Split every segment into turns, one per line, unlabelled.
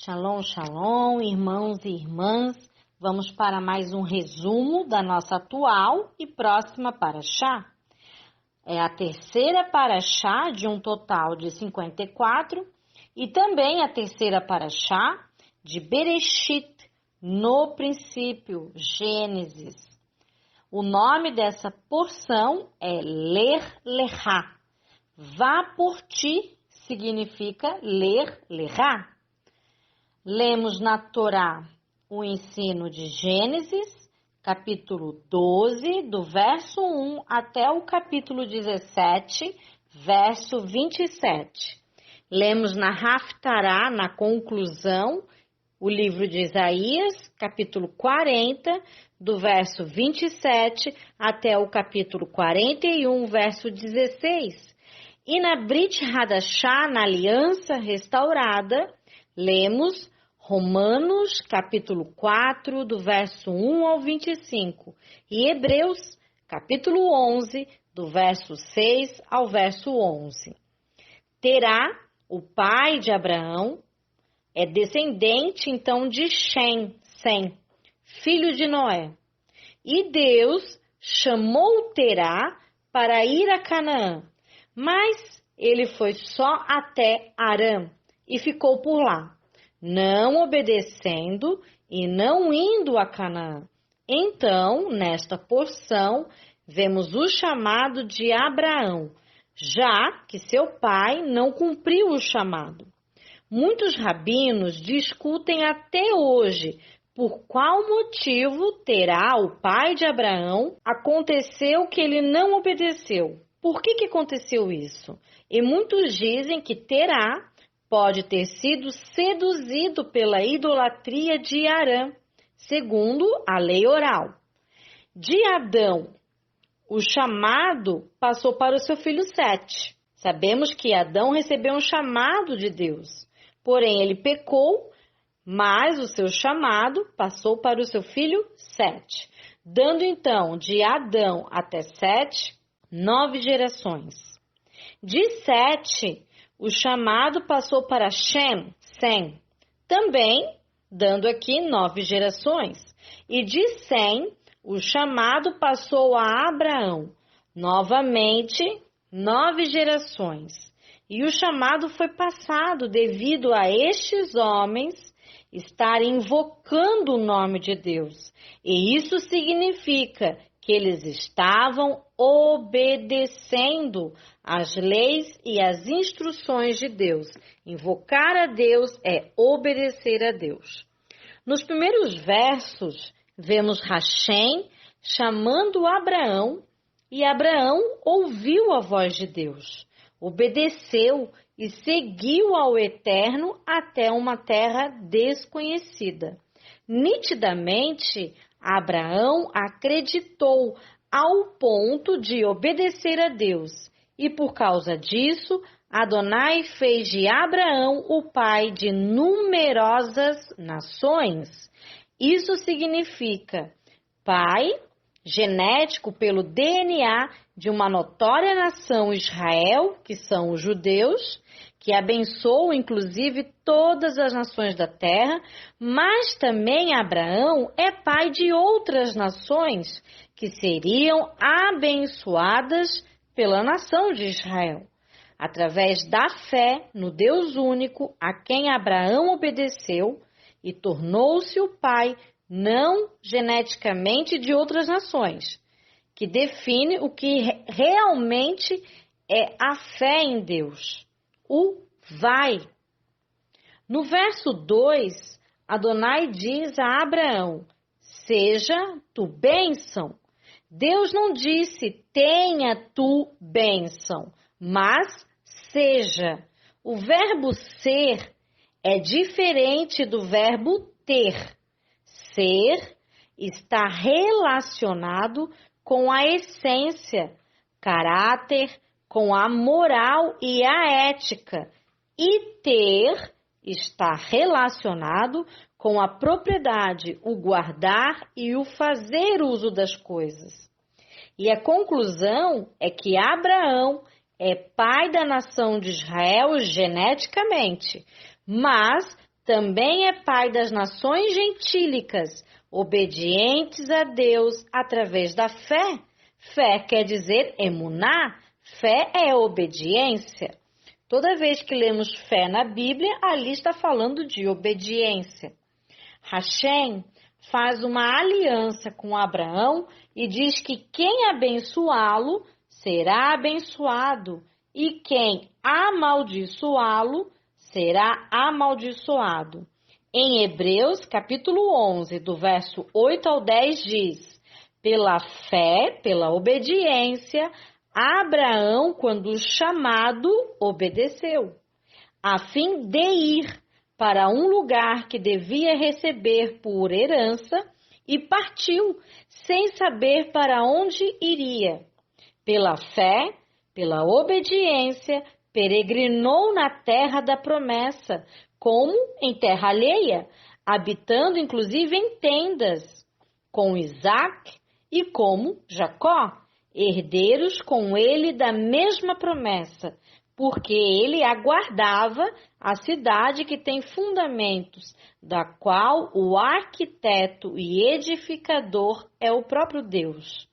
Shalom, shalom, irmãos e irmãs. Vamos para mais um resumo da nossa atual e próxima paraxá. É a terceira paraxá de um total de 54 e também a terceira paraxá de Bereshit, no princípio, Gênesis. O nome dessa porção é Ler Lechá. Vá por ti significa ler Lerá. Lemos na Torá o ensino de Gênesis, capítulo 12, do verso 1 até o capítulo 17, verso 27. Lemos na Haftará, na conclusão, o livro de Isaías, capítulo 40, do verso 27 até o capítulo 41, verso 16. E na Brit Hadashá, na Aliança Restaurada, lemos Romanos, capítulo 4, do verso 1 ao 25, e Hebreus, capítulo 11, do verso 6 ao verso 11. Terá, o pai de Abraão, é descendente, então, de Sem, filho de Noé. E Deus chamou Terá para ir a Canaã, mas ele foi só até Arã e ficou por lá, não obedecendo e não indo a Canaã. Então, nesta porção, vemos o chamado de Abraão, já que seu pai não cumpriu o chamado. Muitos rabinos discutem até hoje por qual motivo Terá, o pai de Abraão, aconteceu que ele não obedeceu. Por que aconteceu isso? E muitos dizem que Terá pode ter sido seduzido pela idolatria de Arã, segundo a lei oral. De Adão, o chamado passou para o seu filho Sete. Sabemos que Adão recebeu um chamado de Deus, porém ele pecou, mas o seu chamado passou para o seu filho Sete, dando então de Adão até Sete 9 gerações. De Sete, o chamado passou para Sem, também dando aqui 9 gerações. E de Sem, o chamado passou a Abraão, novamente 9 gerações. E o chamado foi passado devido a estes homens estarem invocando o nome de Deus. E isso significa que eles estavam obedecendo às leis e às instruções de Deus. Invocar a Deus é obedecer a Deus. Nos primeiros versos, vemos Hashem chamando Abraão, e Abraão ouviu a voz de Deus, obedeceu e seguiu ao Eterno até uma terra desconhecida. Nitidamente, Abraão acreditou ao ponto de obedecer a Deus, e por causa disso, Adonai fez de Abraão o pai de numerosas nações. Isso significa pai genético pelo DNA de uma notória nação Israel, que são os judeus, que abençoou inclusive todas as nações da terra, mas também Abraão é pai de outras nações que seriam abençoadas pela nação de Israel, através da fé no Deus único a quem Abraão obedeceu e tornou-se o pai não geneticamente de outras nações, que define o que realmente é a fé em Deus. O vai. No verso 2, Adonai diz a Abraão, seja tu bênção. Deus não disse, tenha tu bênção, mas seja. O verbo ser é diferente do verbo ter. Ser está relacionado com a essência, caráter, com a moral e a ética. E ter está relacionado com a propriedade, o guardar e o fazer uso das coisas. E a conclusão é que Abraão é pai da nação de Israel geneticamente, mas também é pai das nações gentílicas, obedientes a Deus através da fé. Fé quer dizer emuná, fé é obediência. Toda vez que lemos fé na Bíblia, ali está falando de obediência. Hashem faz uma aliança com Abraão e diz que quem abençoá-lo será abençoado e quem amaldiçoá-lo será amaldiçoado. Em Hebreus, capítulo 11, do verso 8 ao 10, diz: pela fé, pela obediência, Abraão, quando chamado, obedeceu, a fim de ir para um lugar que devia receber por herança e partiu, sem saber para onde iria. Pela fé, pela obediência, peregrinou na terra da promessa, como em terra alheia, habitando inclusive em tendas, com Isaque e como Jacó, herdeiros com ele da mesma promessa, porque ele aguardava a cidade que tem fundamentos, da qual o arquiteto e edificador é o próprio Deus.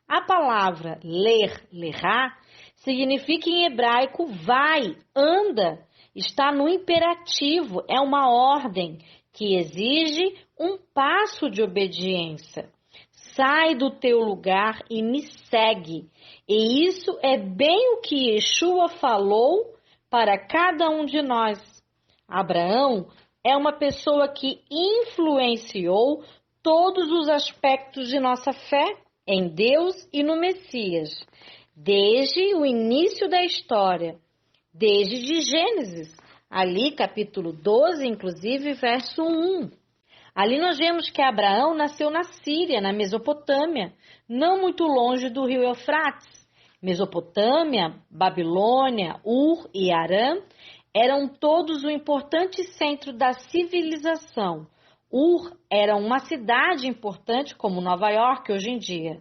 A palavra ler, lerá, significa em hebraico vai, anda, está no imperativo, é uma ordem que exige um passo de obediência. Sai do teu lugar e me segue. E isso é bem o que Yeshua falou para cada um de nós. Abraão é uma pessoa que influenciou todos os aspectos de nossa fé em Deus e no Messias, desde o início da história, desde de Gênesis, ali capítulo 12, inclusive verso 1. Ali nós vemos que Abraão nasceu na Síria, na Mesopotâmia, não muito longe do rio Eufrates. Mesopotâmia, Babilônia, Ur e Harã eram todos um importante centro da civilização. Ur era uma cidade importante como Nova York hoje em dia,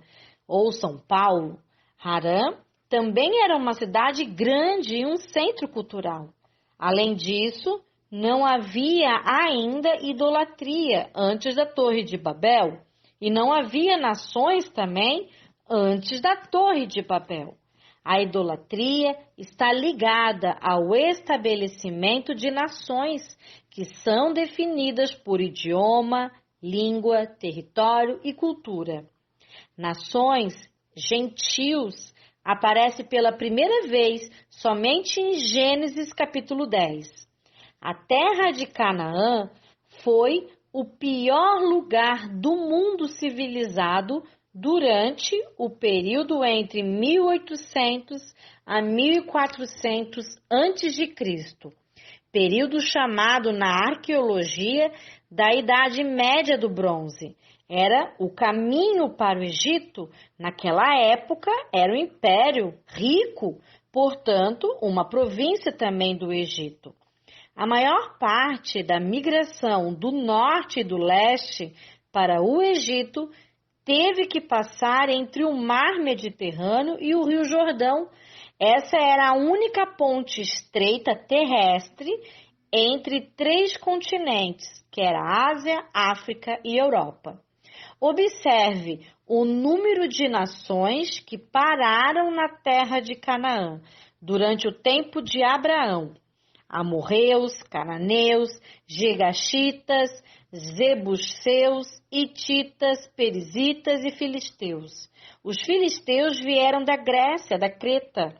ou São Paulo. Harã também era uma cidade grande e um centro cultural. Além disso, não havia ainda idolatria antes da Torre de Babel e não havia nações também antes da Torre de Babel. A idolatria está ligada ao estabelecimento de nações que são definidas por idioma, língua, território e cultura. Nações, gentios, aparece pela primeira vez somente em Gênesis capítulo 10. A terra de Canaã foi o pior lugar do mundo civilizado durante o período entre 1800 a 1400 a.C., período chamado na arqueologia da Idade Média do Bronze. Era o caminho para o Egito. Naquela época era um império rico, portanto, uma província também do Egito. A maior parte da migração do norte e do leste para o Egito teve que passar entre o mar Mediterrâneo e o rio Jordão. Essa era a única ponte estreita terrestre entre 3 continentes, que era Ásia, África e Europa. Observe o número de nações que pararam na terra de Canaã durante o tempo de Abraão: amorreus, cananeus, gergaxitas, zebuseus, hititas, perizitas e filisteus. Os filisteus vieram da Grécia, da Creta.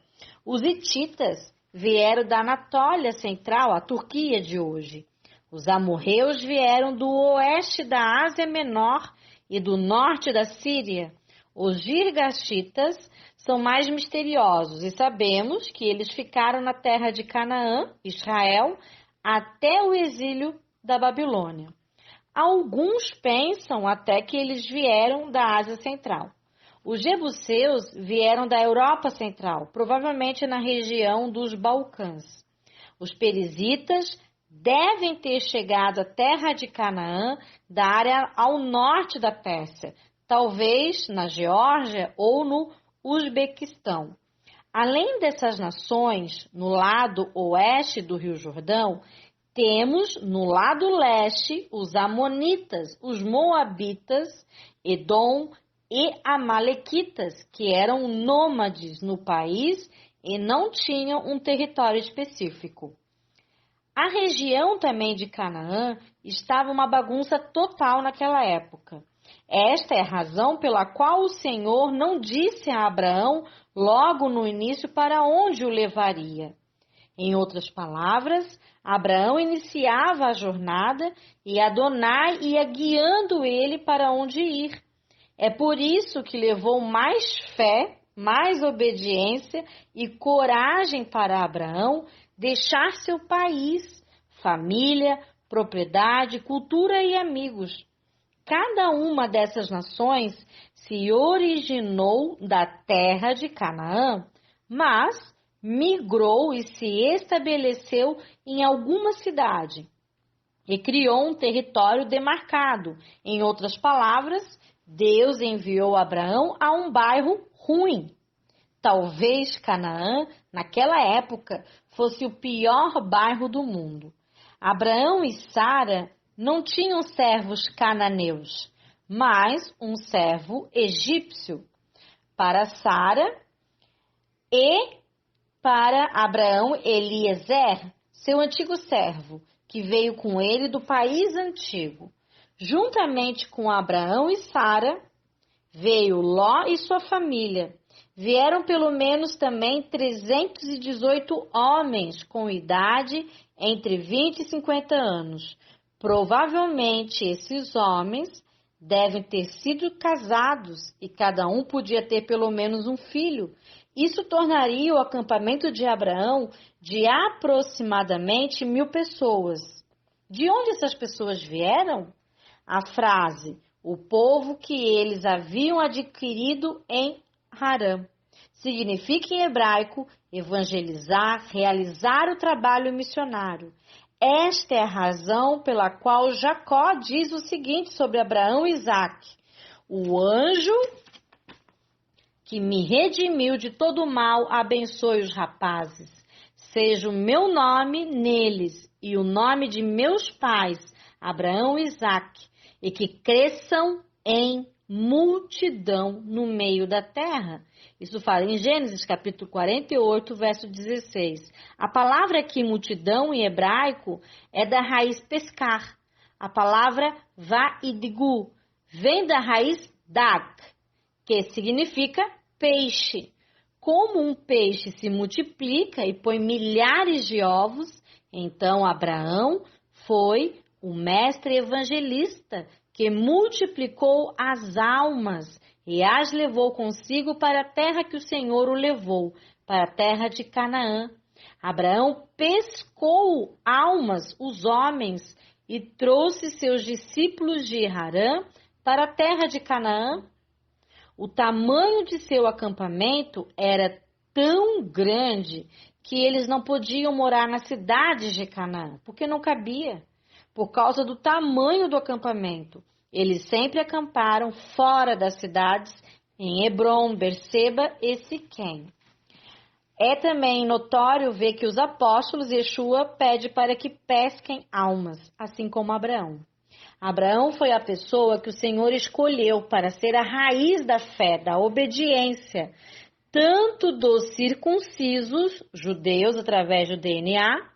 Os hititas vieram da Anatólia Central, a Turquia de hoje. Os amorreus vieram do oeste da Ásia Menor e do norte da Síria. Os girgashitas são mais misteriosos e sabemos que eles ficaram na terra de Canaã, Israel, até o exílio da Babilônia. Alguns pensam até que eles vieram da Ásia Central. Os jebuseus vieram da Europa Central, provavelmente na região dos Balcãs. Os perizitas devem ter chegado à terra de Canaã da área ao norte da Pérsia, talvez na Geórgia ou no Uzbequistão. Além dessas nações, no lado oeste do Rio Jordão, temos no lado leste os Amonitas, os Moabitas, Edom e Amalequitas, que eram nômades no país e não tinham um território específico. A região também de Canaã estava uma bagunça total naquela época. Esta é a razão pela qual o Senhor não disse a Abraão logo no início para onde o levaria. Em outras palavras, Abraão iniciava a jornada e Adonai ia guiando ele para onde ir. É por isso que levou mais fé, mais obediência e coragem para Abraão deixar seu país, família, propriedade, cultura e amigos. Cada uma dessas nações se originou da terra de Canaã, mas migrou e se estabeleceu em alguma cidade e criou um território demarcado. Em outras palavras, Deus enviou Abraão a um bairro ruim. Talvez Canaã, naquela época, fosse o pior bairro do mundo. Abraão e Sara não tinham servos cananeus, mas um servo egípcio para Sara e para Abraão Eliezer, seu antigo servo, que veio com ele do país antigo. Juntamente com Abraão e Sara, veio Ló e sua família. Vieram pelo menos também 318 homens com idade entre 20 e 50 anos. Provavelmente esses homens devem ter sido casados e cada um podia ter pelo menos um filho. Isso tornaria o acampamento de Abraão de aproximadamente 1000 pessoas. De onde essas pessoas vieram? A frase, o povo que eles haviam adquirido em Harã, significa em hebraico evangelizar, realizar o trabalho missionário. Esta é a razão pela qual Jacó diz o seguinte sobre Abraão e Isaque: o anjo que me redimiu de todo o mal abençoe os rapazes. Seja o meu nome neles e o nome de meus pais, Abraão e Isaque, e que cresçam em multidão no meio da terra. Isso fala em Gênesis capítulo 48, verso 16. A palavra aqui multidão em hebraico é da raiz pescar. A palavra vaidgu vem da raiz dag, que significa peixe. Como um peixe se multiplica e põe milhares de ovos, então Abraão foi o mestre evangelista que multiplicou as almas e as levou consigo para a terra que o Senhor o levou, para a terra de Canaã. Abraão pescou almas, os homens, e trouxe seus discípulos de Harã para a terra de Canaã. O tamanho de seu acampamento era tão grande que eles não podiam morar nas cidades de Canaã, porque não cabia, por causa do tamanho do acampamento. Eles sempre acamparam fora das cidades, em Hebrom, Berseba e Siquém. É também notório ver que os apóstolos Yeshua pede para que pesquem almas, assim como Abraão. Abraão foi a pessoa que o Senhor escolheu para ser a raiz da fé, da obediência, tanto dos circuncisos, judeus através do DNA,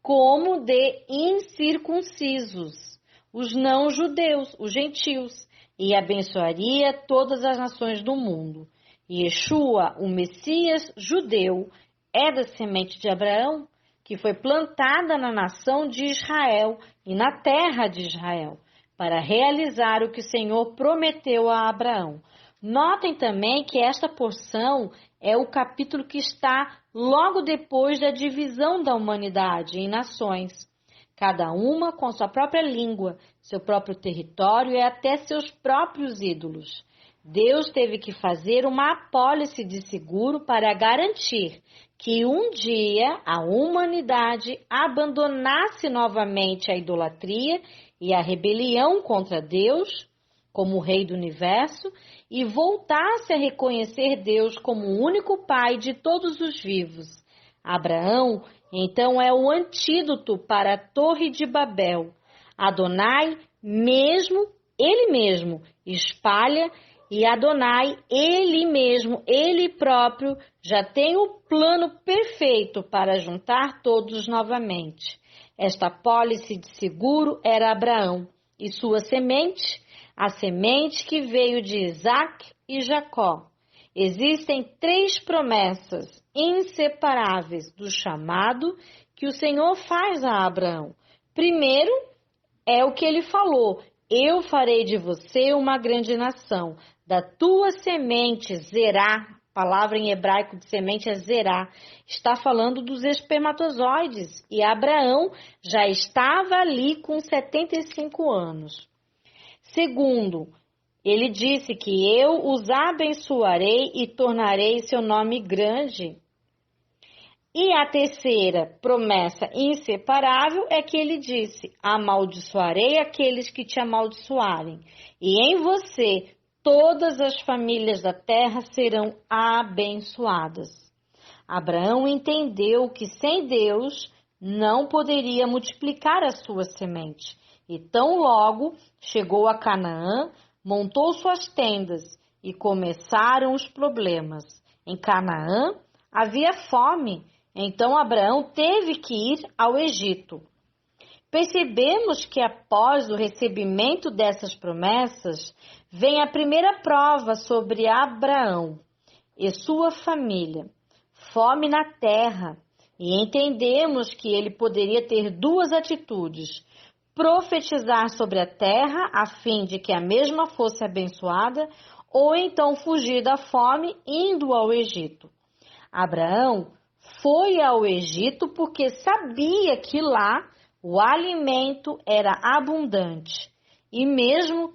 como de incircuncisos, os não-judeus, os gentios, e abençoaria todas as nações do mundo. Yeshua, o Messias judeu, é da semente de Abraão, que foi plantada na nação de Israel e na terra de Israel, para realizar o que o Senhor prometeu a Abraão. Notem também que esta porção é o capítulo que está logo depois da divisão da humanidade em nações, cada uma com sua própria língua, seu próprio território e até seus próprios ídolos. Deus teve que fazer uma apólice de seguro para garantir que um dia a humanidade abandonasse novamente a idolatria e a rebelião contra Deus, como o Rei do Universo, e voltasse a reconhecer Deus como o único Pai de todos os vivos. Abraão, então, é o antídoto para a Torre de Babel. Adonai ele mesmo, espalha, e Adonai, ele mesmo, ele próprio, já tem o plano perfeito para juntar todos novamente. Esta pólice de seguro era Abraão e sua semente, a semente que veio de Isaque e Jacó. Existem 3 promessas inseparáveis do chamado que o Senhor faz a Abraão. Primeiro, é o que ele falou: eu farei de você uma grande nação, da tua semente, Zerá, palavra em hebraico de semente é Zerá, está falando dos espermatozoides, e Abraão já estava ali com 75 anos. Segundo, ele disse que eu os abençoarei e tornarei seu nome grande. E a terceira promessa inseparável é que ele disse: amaldiçoarei aqueles que te amaldiçoarem, e em você todas as famílias da terra serão abençoadas. Abraão entendeu que sem Deus não poderia multiplicar a sua semente, e tão logo chegou a Canaã, montou suas tendas e começaram os problemas. Em Canaã havia fome. Então Abraão teve que ir ao Egito. Percebemos que após o recebimento dessas promessas, vem a primeira prova sobre Abraão e sua família: fome na terra. E entendemos que ele poderia ter 2 atitudes: profetizar sobre a terra a fim de que a mesma fosse abençoada, ou então fugir da fome indo ao Egito. Abraão foi ao Egito porque sabia que lá o alimento era abundante. E mesmo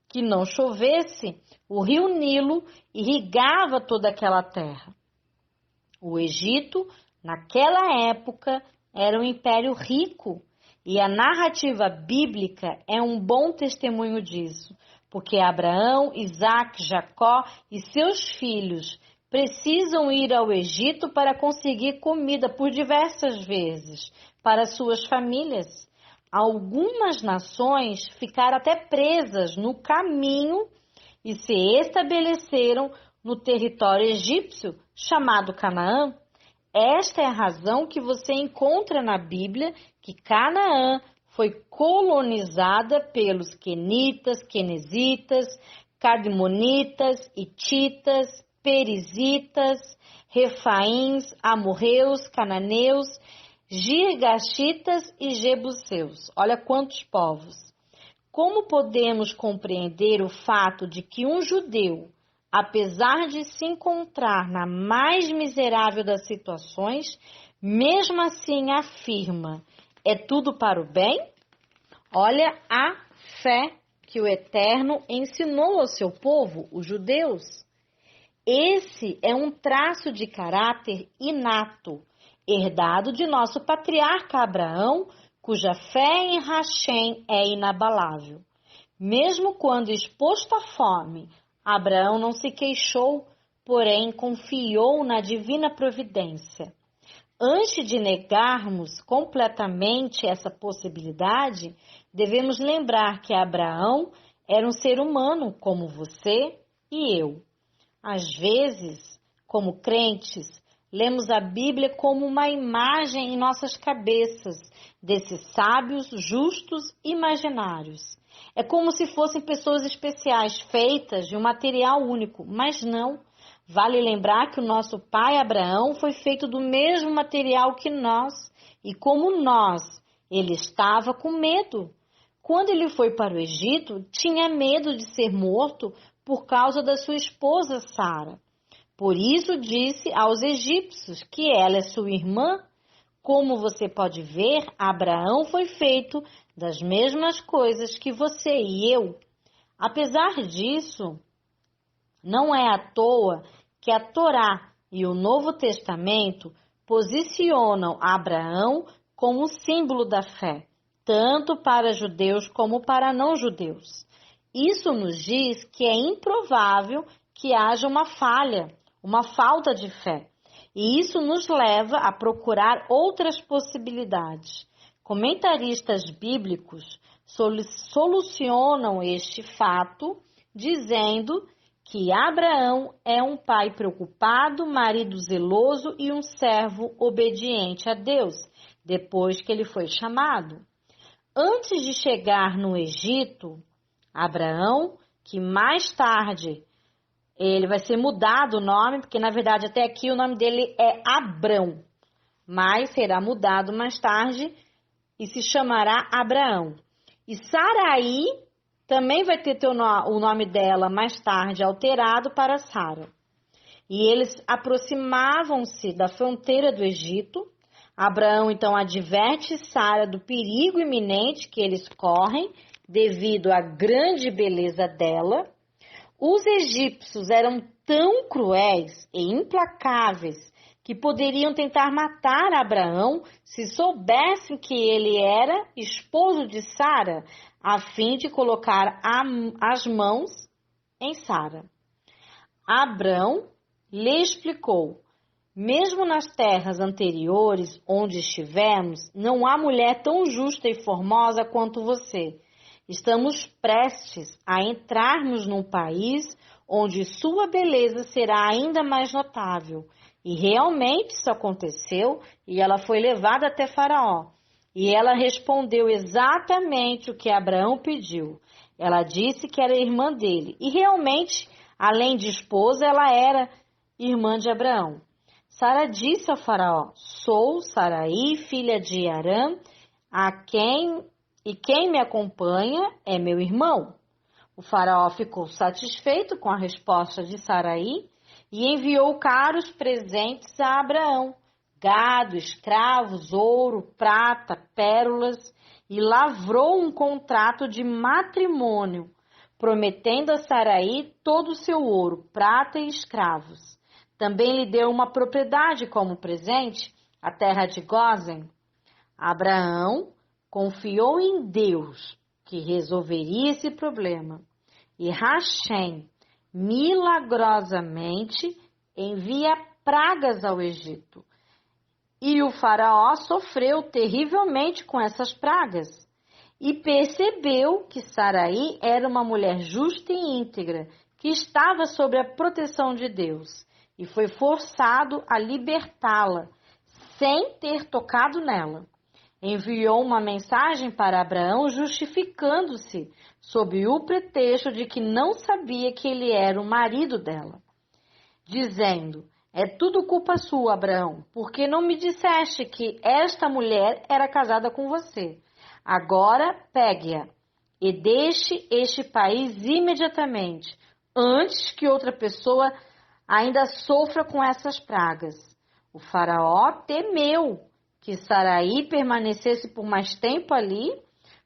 que não chovesse, o rio Nilo irrigava toda aquela terra. O Egito, naquela época, era um império rico. E a narrativa bíblica é um bom testemunho disso, porque Abraão, Isaque, Jacó e seus filhos precisam ir ao Egito para conseguir comida por diversas vezes para suas famílias. Algumas nações ficaram até presas no caminho e se estabeleceram no território egípcio chamado Canaã. Esta é a razão que você encontra na Bíblia que Canaã foi colonizada pelos quenitas, quenezitas, cadmonitas, hititas, perizitas, refaíns, amorreus, cananeus, girgashitas e jebuseus. Olha quantos povos. Como podemos compreender o fato de que um judeu, apesar de se encontrar na mais miserável das situações, mesmo assim afirma: é tudo para o bem? Olha a fé que o Eterno ensinou ao seu povo, os judeus. Esse é um traço de caráter inato, herdado de nosso patriarca Abraão, cuja fé em Hashem é inabalável. Mesmo quando exposto à fome, Abraão não se queixou, porém confiou na divina providência. Antes de negarmos completamente essa possibilidade, devemos lembrar que Abraão era um ser humano como você e eu. Às vezes, como crentes, lemos a Bíblia como uma imagem em nossas cabeças desses sábios, justos e imaginários. É como se fossem pessoas especiais, feitas de um material único, mas não. Vale lembrar que o nosso pai Abraão foi feito do mesmo material que nós, e como nós, ele estava com medo. Quando ele foi para o Egito, tinha medo de ser morto por causa da sua esposa Sara. Por isso disse aos egípcios que ela é sua irmã. Como você pode ver, Abraão foi feito das mesmas coisas que você e eu. Apesar disso, não é à toa que a Torá e o Novo Testamento posicionam Abraão como símbolo da fé, tanto para judeus como para não-judeus. Isso nos diz que é improvável que haja uma falha, uma falta de fé. E isso nos leva a procurar outras possibilidades. Comentaristas bíblicos solucionam este fato dizendo que Abraão é um pai preocupado, marido zeloso e um servo obediente a Deus, depois que ele foi chamado. Antes de chegar no Egito, Abraão, que mais tarde ele vai ser mudado o nome, porque na verdade até aqui o nome dele é Abrão, mas será mudado mais tarde e se chamará Abraão. E Saraí também vai ter o nome dela mais tarde alterado para Sara. E eles aproximavam-se da fronteira do Egito. Abraão então adverte Sara do perigo iminente que eles correm devido à grande beleza dela. Os egípcios eram tão cruéis e implacáveis que poderiam tentar matar Abraão se soubessem que ele era esposo de Sara, a fim de colocar as mãos em Sara. Abrão lhe explicou: mesmo nas terras anteriores onde estivemos, não há mulher tão justa e formosa quanto você. Estamos prestes a entrarmos num país onde sua beleza será ainda mais notável. E realmente isso aconteceu e ela foi levada até Faraó. E ela respondeu exatamente o que Abraão pediu. Ela disse que era irmã dele. E realmente, além de esposa, ela era irmã de Abraão. Sara disse ao Faraó: sou Saraí, filha de Arã, quem me acompanha é meu irmão. O Faraó ficou satisfeito com a resposta de Saraí e enviou caros presentes a Abraão: gado, escravos, ouro, prata, pérolas, e lavrou um contrato de matrimônio, prometendo a Saraí todo o seu ouro, prata e escravos. Também lhe deu uma propriedade como presente, a terra de Gósen. Abraão confiou em Deus que resolveria esse problema. E Hashem milagrosamente envia pragas ao Egito. E o faraó sofreu terrivelmente com essas pragas. E percebeu que Saraí era uma mulher justa e íntegra, que estava sob a proteção de Deus. E foi forçado a libertá-la, sem ter tocado nela. Enviou uma mensagem para Abraão justificando-se, sob o pretexto de que não sabia que ele era o marido dela, dizendo: é tudo culpa sua, Abraão, porque não me disseste que esta mulher era casada com você. Agora pegue-a e deixe este país imediatamente, antes que outra pessoa ainda sofra com essas pragas. O faraó temeu que Saraí permanecesse por mais tempo ali,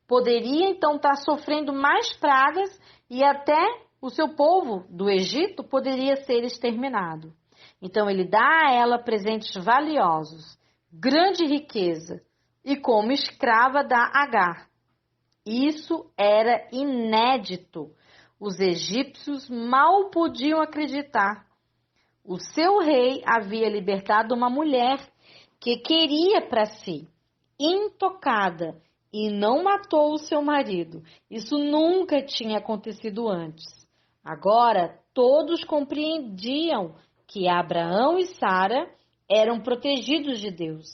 poderia então estar sofrendo mais pragas e até o seu povo do Egito poderia ser exterminado. Então ele dá a ela presentes valiosos, grande riqueza, e como escrava dá Agar. Isso era inédito. Os egípcios mal podiam acreditar. O seu rei havia libertado uma mulher que queria para si, intocada, e não matou o seu marido. Isso nunca tinha acontecido antes. Agora, todos compreendiam que Abraão e Sara eram protegidos de Deus.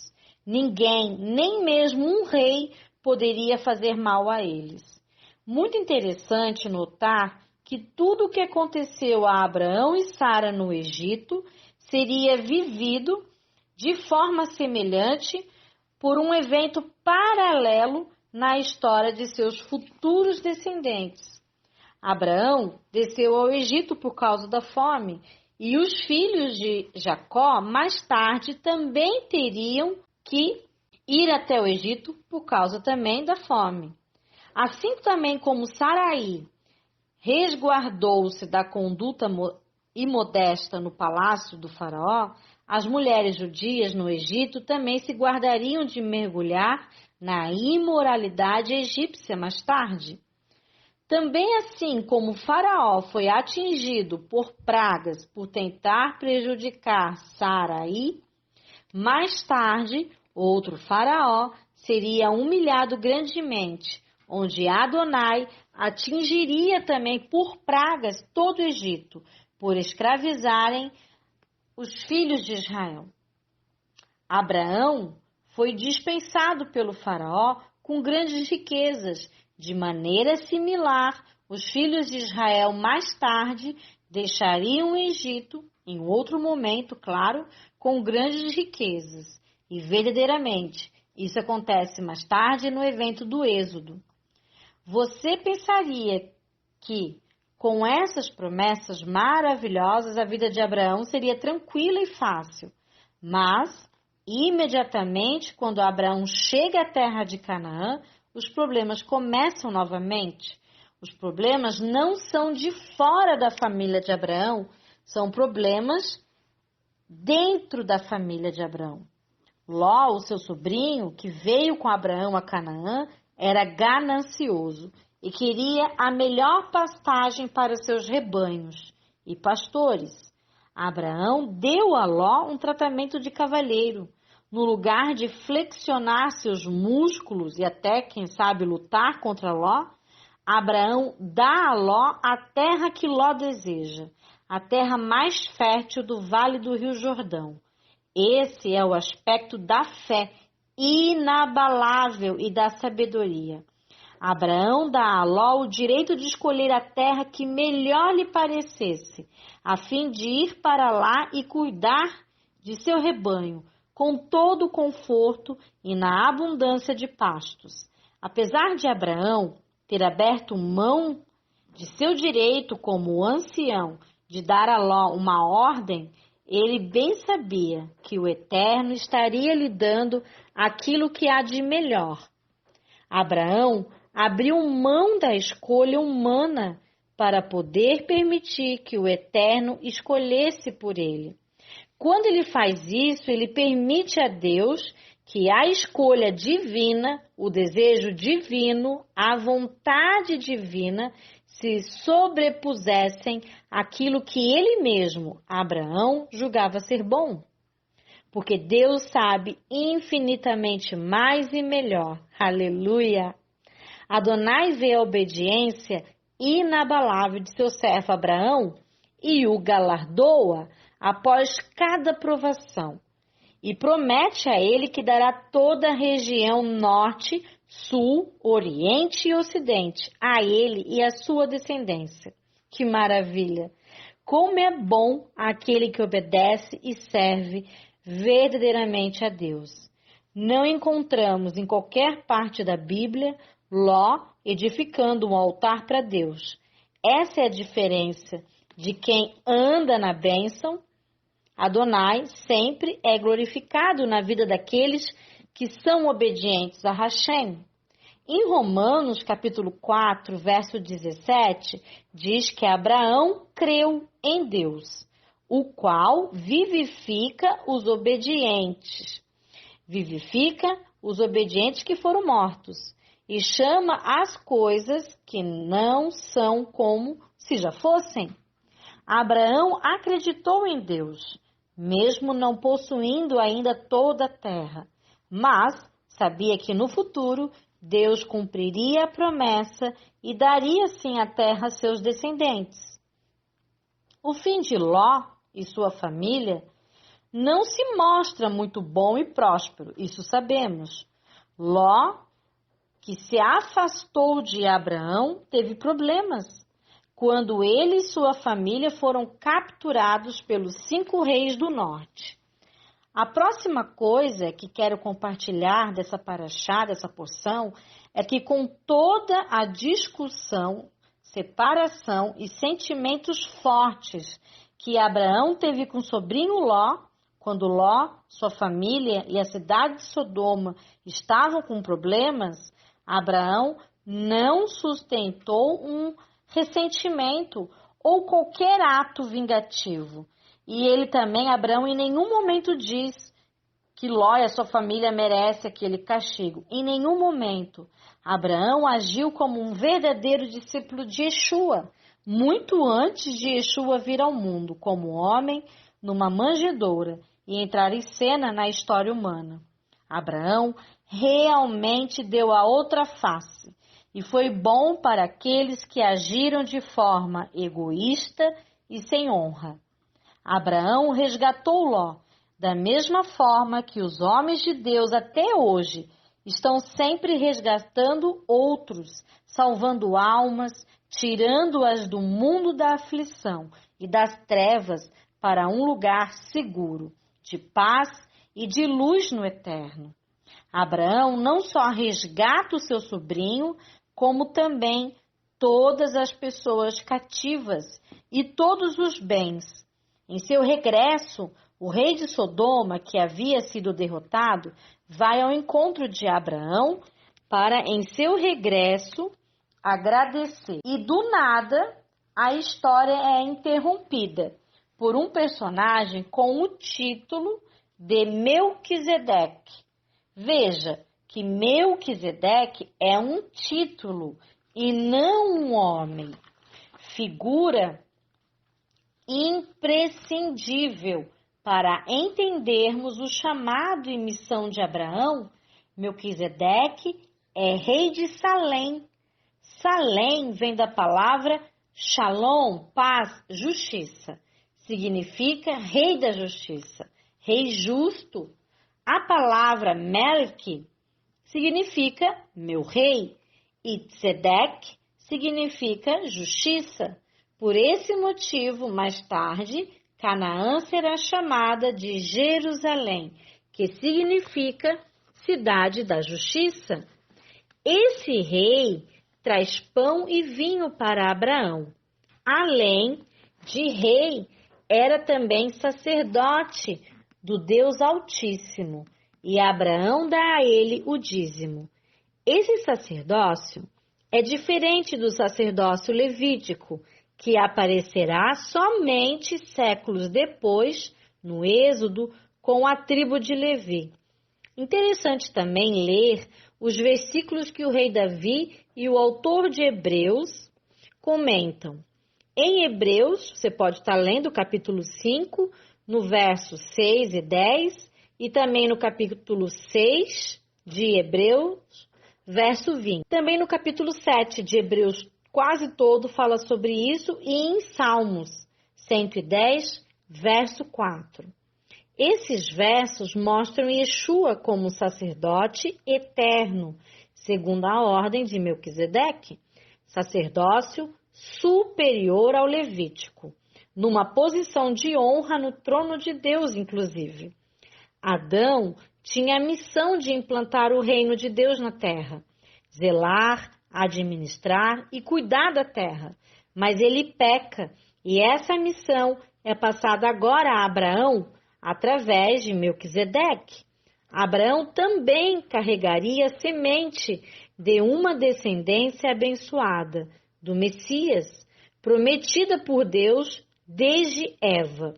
Ninguém, nem mesmo um rei, poderia fazer mal a eles. Muito interessante notar que tudo o que aconteceu a Abraão e Sara no Egito seria vivido de forma semelhante por um evento paralelo na história de seus futuros descendentes. Abraão desceu ao Egito por causa da fome, e os filhos de Jacó, mais tarde, também teriam que ir até o Egito por causa também da fome. Assim também como Saraí resguardou-se da conduta imodesta no palácio do faraó, as mulheres judias no Egito também se guardariam de mergulhar na imoralidade egípcia mais tarde. Também assim como o faraó foi atingido por pragas por tentar prejudicar Saraí, Mais tarde, outro faraó seria humilhado grandemente, onde Adonai atingiria também por pragas todo o Egito, por escravizarem os filhos de Israel. Abraão foi dispensado pelo faraó com grandes riquezas. De maneira similar, os filhos de Israel mais tarde deixariam o Egito, em outro momento, claro, com grandes riquezas. E verdadeiramente, isso acontece mais tarde no evento do Êxodo. Você pensaria que, com essas promessas maravilhosas, a vida de Abraão seria tranquila e fácil. Mas, imediatamente, quando Abraão chega à terra de Canaã, os problemas começam novamente. Os problemas não são de fora da família de Abraão, são problemas dentro da família de Abraão. Ló, o seu sobrinho, que veio com Abraão a Canaã, era ganancioso e queria a melhor pastagem para seus rebanhos e pastores. Abraão deu a Ló um tratamento de cavalheiro. No lugar de flexionar seus músculos e até, quem sabe, lutar contra Ló, Abraão dá a Ló a terra que Ló deseja, a terra mais fértil do vale do Rio Jordão. Esse é o aspecto da fé inabalável e da sabedoria. Abraão dá a Ló o direito de escolher a terra que melhor lhe parecesse, a fim de ir para lá e cuidar de seu rebanho, com todo o conforto e na abundância de pastos. Apesar de Abraão ter aberto mão de seu direito como ancião de dar a Ló uma ordem, ele bem sabia que o Eterno estaria lhe dando aquilo que há de melhor. Abraão abriu mão da escolha humana para poder permitir que o Eterno escolhesse por ele. Quando ele faz isso, ele permite a Deus que a escolha divina, o desejo divino, a vontade divina, se sobrepusessem àquilo que ele mesmo, Abraão, julgava ser bom. Porque Deus sabe infinitamente mais e melhor. Aleluia! Adonai vê a obediência inabalável de seu servo Abraão e o galardoa após cada provação. E promete a ele que dará toda a região norte, sul, oriente e ocidente, a ele e a sua descendência. Que maravilha! Como é bom aquele que obedece e serve verdadeiramente a Deus. Não encontramos em qualquer parte da Bíblia Ló edificando um altar para Deus. Essa é a diferença de quem anda na bênção. Adonai sempre é glorificado na vida daqueles que são obedientes a Hashem. Em Romanos, capítulo 4, verso 17, diz que Abraão creu em Deus, o qual vivifica os obedientes. Vivifica os obedientes que foram mortos e chama as coisas que não são como se já fossem. Abraão acreditou em Deus, mesmo não possuindo ainda toda a terra, mas sabia que no futuro Deus cumpriria a promessa e daria sim a terra a seus descendentes. O fim de Ló e sua família não se mostra muito bom e próspero, isso sabemos. Ló, que se afastou de Abraão, teve problemas quando ele e sua família foram capturados pelos 5 reis do norte. A próxima coisa que quero compartilhar dessa paraxá, dessa porção, é que com toda a discussão, separação e sentimentos fortes que Abraão teve com o sobrinho Ló, quando Ló, sua família e a cidade de Sodoma estavam com problemas, Abraão não sustentou um ressentimento ou qualquer ato vingativo. E ele também, Abraão, em nenhum momento diz que Ló e a sua família merecem aquele castigo. Em nenhum momento. Abraão agiu como um verdadeiro discípulo de Yeshua, muito antes de Yeshua vir ao mundo, como homem numa manjedoura, e entrar em cena na história humana. Abraão realmente deu a outra face e foi bom para aqueles que agiram de forma egoísta e sem honra. Abraão resgatou Ló, da mesma forma que os homens de Deus até hoje estão sempre resgatando outros, salvando almas, tirando-as do mundo da aflição e das trevas para um lugar seguro, de paz e de luz no eterno. Abraão não só resgata o seu sobrinho, como também todas as pessoas cativas e todos os bens. Em seu regresso, o rei de Sodoma, que havia sido derrotado, vai ao encontro de Abraão para, em seu regresso, agradecer. E do nada, a história é interrompida por um personagem com o título de Melquisedeque. Veja que Melquisedeque é um título e não um homem. Figura imprescindível para entendermos o chamado e missão de Abraão. Melquisedeque é rei de Salém. Salém vem da palavra Shalom, paz, justiça. Significa rei da justiça, rei justo. A palavra Melque significa meu rei e Tzedek significa justiça. Por esse motivo, mais tarde, Canaã será chamada de Jerusalém, que significa cidade da justiça. Esse rei traz pão e vinho para Abraão. Além de rei, era também sacerdote do Deus Altíssimo, e Abraão dá a ele o dízimo. Esse sacerdócio é diferente do sacerdócio levítico, que aparecerá somente séculos depois, no Êxodo, com a tribo de Levi. Interessante também ler os versículos que o rei Davi e o autor de Hebreus comentam. Em Hebreus, você pode estar lendo o capítulo 5, no verso 6 e 10, e também no capítulo 6 de Hebreus, verso 20. Também no capítulo 7 de Hebreus, quase todo fala sobre isso, e em Salmos 110, verso 4. Esses versos mostram Yeshua como sacerdote eterno, segundo a ordem de Melquisedeque, sacerdócio superior ao levítico, numa posição de honra no trono de Deus, inclusive. Adão tinha a missão de implantar o reino de Deus na terra, zelar, administrar e cuidar da terra, mas ele peca, e essa missão é passada agora a Abraão através de Melquisedeque. Abraão também carregaria a semente de uma descendência abençoada, do Messias, prometida por Deus desde Eva.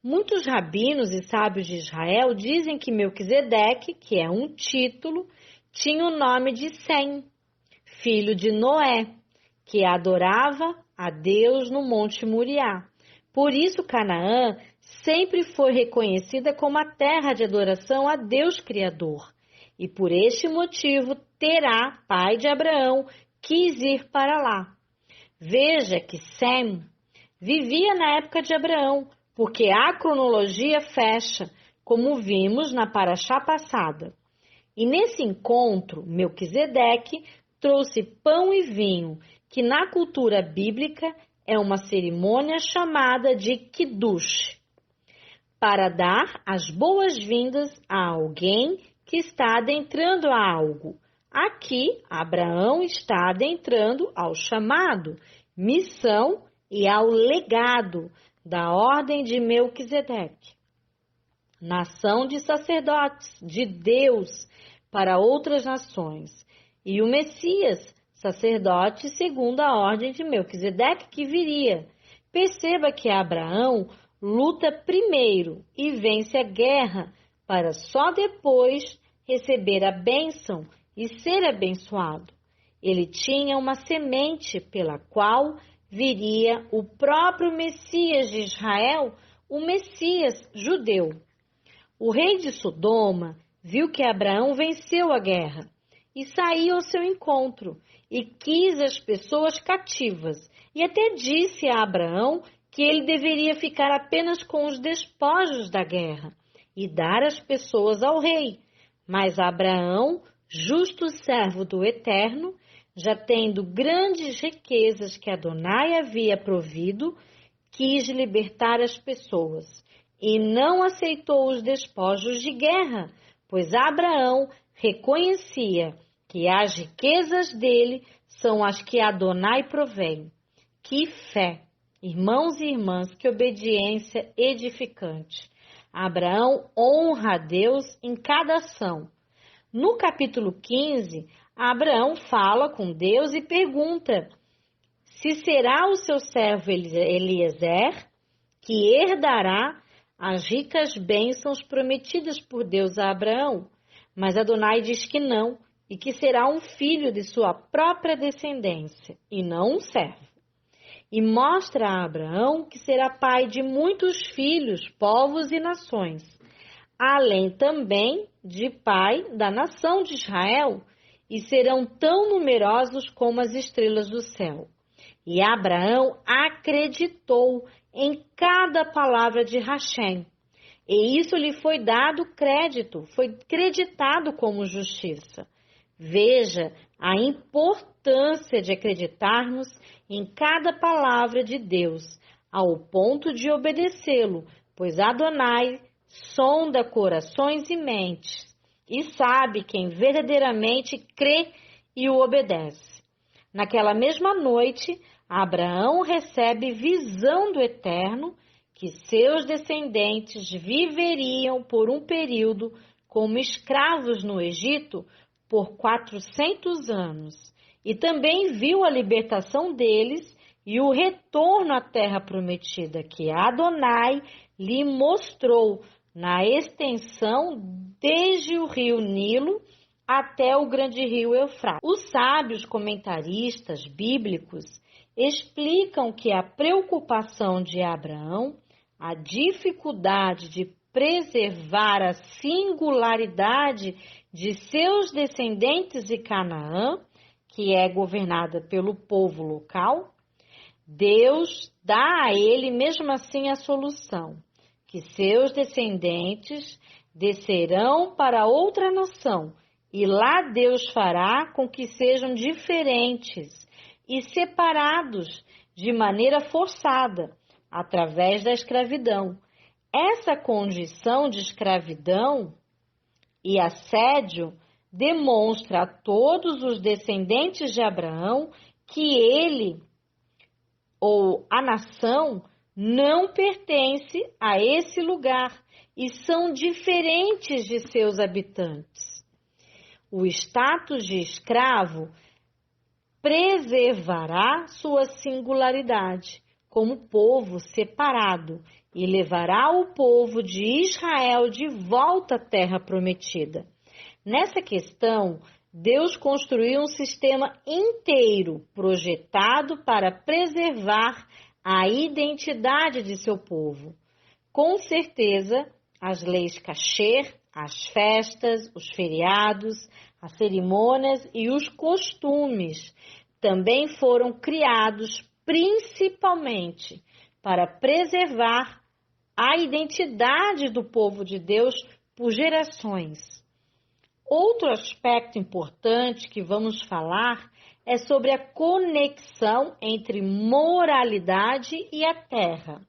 Muitos rabinos e sábios de Israel dizem que Melquisedeque, que é um título, tinha o nome de Sem, filho de Noé, que adorava a Deus no Monte Moriá. Por isso, Canaã sempre foi reconhecida como a terra de adoração a Deus Criador. E por este motivo, Terá, pai de Abraão, quis ir para lá. Veja que Sem vivia na época de Abraão, porque a cronologia fecha, como vimos na paraxá passada. E nesse encontro, Melquisedeque trouxe pão e vinho, que na cultura bíblica é uma cerimônia chamada de Kiddush, para dar as boas-vindas a alguém que está adentrando a algo. Aqui, Abraão está adentrando ao chamado, missão e ao legado da ordem de Melquisedeque. Nação de sacerdotes, de Deus para outras nações. E o Messias, sacerdote segundo a ordem de Melquisedeque que viria. Perceba que Abraão luta primeiro e vence a guerra para só depois receber a bênção e ser abençoado. Ele tinha uma semente pela qual viria o próprio Messias de Israel, o Messias judeu. O rei de Sodoma viu que Abraão venceu a guerra e saiu ao seu encontro e quis as pessoas cativas e até disse a Abraão que ele deveria ficar apenas com os despojos da guerra e dar as pessoas ao rei. Mas Abraão, justo servo do Eterno, já tendo grandes riquezas que Adonai havia provido, quis libertar as pessoas e não aceitou os despojos de guerra, pois Abraão reconhecia que as riquezas dele são as que Adonai provém. Que fé! Irmãos e irmãs, que obediência edificante! Abraão honra a Deus em cada ação. No capítulo 15, Abraão fala com Deus e pergunta se será o seu servo Eliezer que herdará as ricas bênçãos prometidas por Deus a Abraão. Mas Adonai diz que não, e que será um filho de sua própria descendência, e não um servo. E mostra a Abraão que será pai de muitos filhos, povos e nações, além também de pai da nação de Israel, e serão tão numerosos como as estrelas do céu. E Abraão acreditou em cada palavra de Hashem, e isso lhe foi dado crédito, foi creditado como justiça. Veja a importância de acreditarmos em cada palavra de Deus, ao ponto de obedecê-lo, pois Adonai sonda corações e mentes e sabe quem verdadeiramente crê e o obedece. Naquela mesma noite, Abraão recebe visão do Eterno que seus descendentes viveriam por um período como escravos no Egito por 400 anos, e também viu a libertação deles e o retorno à terra prometida que Adonai lhe mostrou na extensão desde o rio Nilo até o grande rio Eufrates. Os sábios comentaristas bíblicos explicam que a preocupação de Abraão, a dificuldade de preservar a singularidade de seus descendentes de Canaã, que é governada pelo povo local, Deus dá a ele mesmo assim a solução, que seus descendentes descerão para outra nação, e lá Deus fará com que sejam diferentes e separados de maneira forçada, através da escravidão. Essa condição de escravidão e assédio demonstra a todos os descendentes de Abraão que ele ou a nação não pertence a esse lugar e são diferentes de seus habitantes. O status de escravo preservará sua singularidade como povo separado e levará o povo de Israel de volta à terra prometida. Nessa questão, Deus construiu um sistema inteiro projetado para preservar a identidade de seu povo. Com certeza, as leis kasher, as festas, os feriados, as cerimônias e os costumes também foram criados principalmente para preservar a identidade do povo de Deus por gerações. Outro aspecto importante que vamos falar é sobre a conexão entre moralidade e a terra.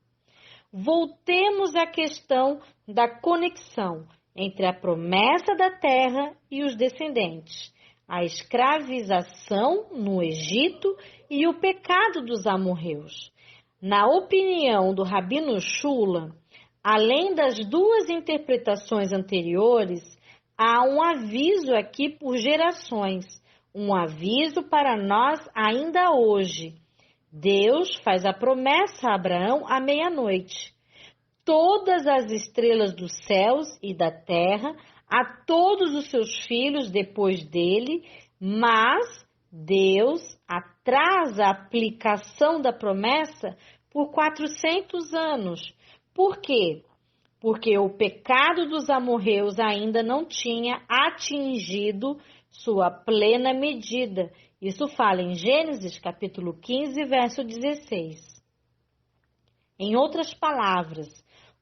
Voltemos à questão da conexão entre a promessa da terra e os descendentes, a escravização no Egito e o pecado dos amorreus. Na opinião do Rabino Shula, além das duas interpretações anteriores, há um aviso aqui por gerações, um aviso para nós ainda hoje. Deus faz a promessa a Abraão à meia-noite. Todas as estrelas dos céus e da terra, a todos os seus filhos depois dele, mas Deus atrasa a aplicação da promessa por 400 anos. Por quê? porque o pecado dos amorreus ainda não tinha atingido sua plena medida. Isso fala em Gênesis capítulo 15, verso 16. Em outras palavras,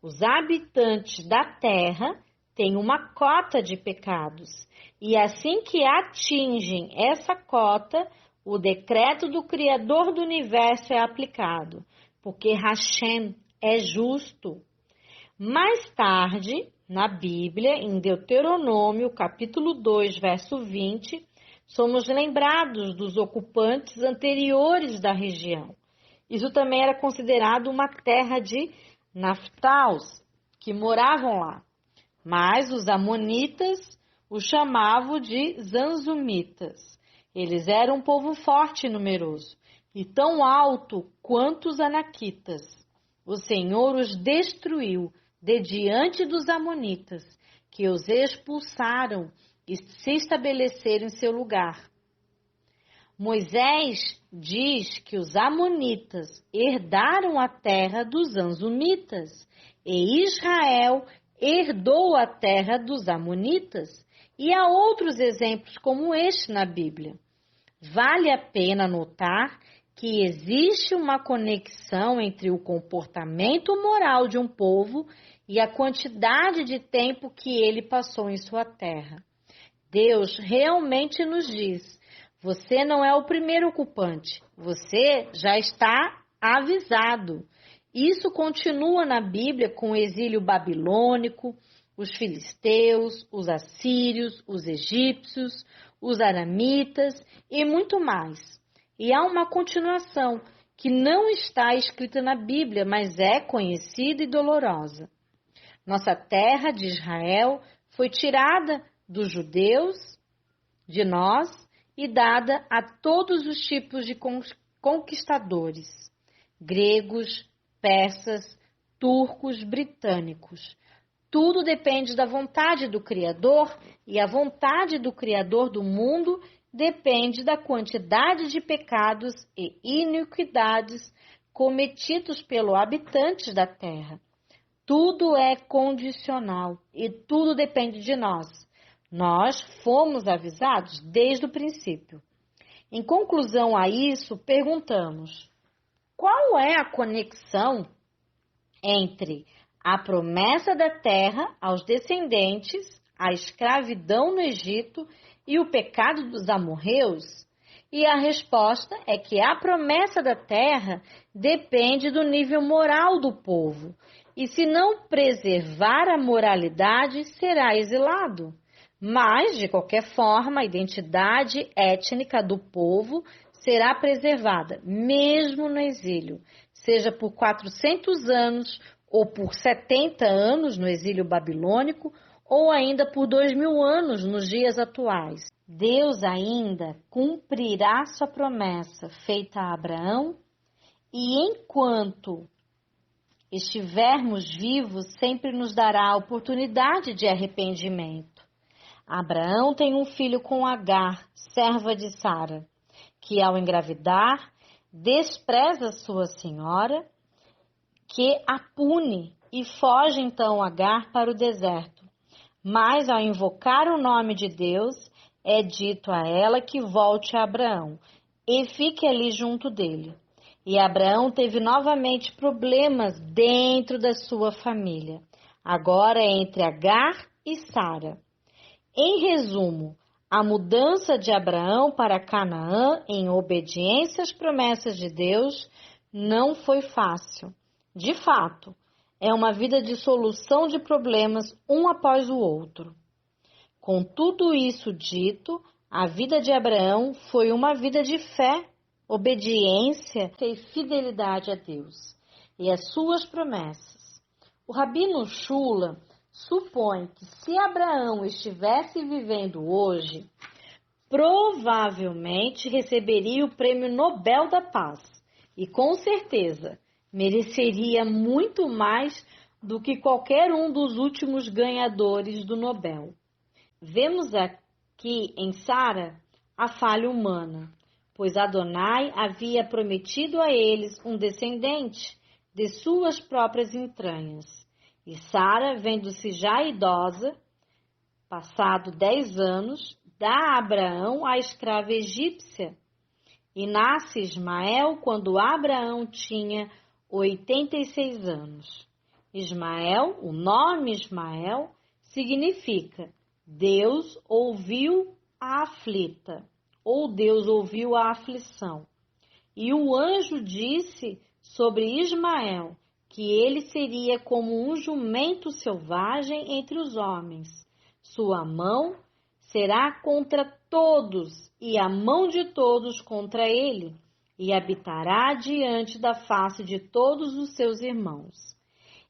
os habitantes da terra têm uma cota de pecados, e assim que atingem essa cota, o decreto do Criador do Universo é aplicado, porque Hashem é justo. Mais tarde, na Bíblia, em Deuteronômio, capítulo 2, verso 20, somos lembrados dos ocupantes anteriores da região. Isso também era considerado uma terra de Naftals, que moravam lá. Mas os amonitas os chamavam de zanzumitas. Eles eram um povo forte e numeroso, e tão alto quanto os anaquitas. O Senhor os destruiu de diante dos amonitas, que os expulsaram e se estabeleceram em seu lugar. Moisés diz que os amonitas herdaram a terra dos anzumitas e Israel herdou a terra dos amonitas. E há outros exemplos como este na Bíblia. Vale a pena notar que existe uma conexão entre o comportamento moral de um povo e a quantidade de tempo que ele passou em sua terra. Deus realmente nos diz: você não é o primeiro ocupante, você já está avisado. Isso continua na Bíblia com o exílio babilônico, os filisteus, os assírios, os egípcios, os aramitas e muito mais. E há uma continuação que não está escrita na Bíblia, mas é conhecida e dolorosa. Nossa terra de Israel foi tirada dos judeus, de nós, e dada a todos os tipos de conquistadores, gregos, persas, turcos, britânicos. Tudo depende da vontade do Criador, e a vontade do Criador do mundo depende da quantidade de pecados e iniquidades cometidos pelos habitantes da terra. Tudo é condicional e tudo depende de nós. Nós fomos avisados desde o princípio. Em conclusão a isso, perguntamos: qual é a conexão entre a promessa da terra aos descendentes, a escravidão no Egito e o pecado dos amorreus? E a resposta é que a promessa da terra depende do nível moral do povo. E se não preservar a moralidade, será exilado. Mas, de qualquer forma, a identidade étnica do povo será preservada, mesmo no exílio, seja por 400 anos ou por 70 anos no exílio babilônico, ou ainda por 2000 anos nos dias atuais. Deus ainda cumprirá sua promessa feita a Abraão, e enquanto estivermos vivos, sempre nos dará a oportunidade de arrependimento. Abraão tem um filho com Agar, serva de Sara, que ao engravidar, despreza sua senhora, que a pune e foge então Agar para o deserto. Mas ao invocar o nome de Deus, é dito a ela que volte a Abraão e fique ali junto dele. E Abraão teve novamente problemas dentro da sua família, agora entre Agar e Sara. Em resumo, a mudança de Abraão para Canaã em obediência às promessas de Deus não foi fácil. De fato, é uma vida de solução de problemas um após o outro. Com tudo isso dito, a vida de Abraão foi uma vida de fé, obediência e fidelidade a Deus e às suas promessas. O Rabino Shula supõe que se Abraão estivesse vivendo hoje, provavelmente receberia o Prêmio Nobel da Paz e, com certeza, mereceria muito mais do que qualquer um dos últimos ganhadores do Nobel. Vemos aqui em Sara a falha humana, pois Adonai havia prometido a eles um descendente de suas próprias entranhas. E Sara, vendo-se já idosa, passado 10 anos, dá a Abraão a escrava egípcia. E nasce Ismael quando Abraão tinha 86 anos. Ismael, o nome Ismael, significa Deus ouviu a aflita, ou Deus ouviu a aflição. E o anjo disse sobre Ismael que ele seria como um jumento selvagem entre os homens. Sua mão será contra todos e a mão de todos contra ele, e habitará diante da face de todos os seus irmãos.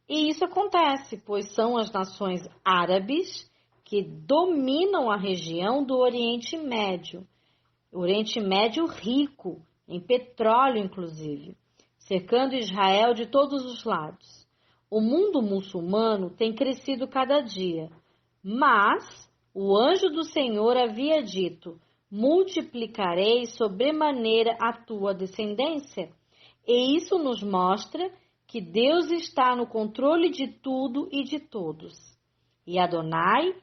E isso acontece, pois são as nações árabes que dominam a região do Oriente Médio. O Oriente Médio rico, em petróleo inclusive, cercando Israel de todos os lados. O mundo muçulmano tem crescido cada dia, mas o anjo do Senhor havia dito: multiplicarei sobremaneira a tua descendência. E isso nos mostra que Deus está no controle de tudo e de todos. E Adonai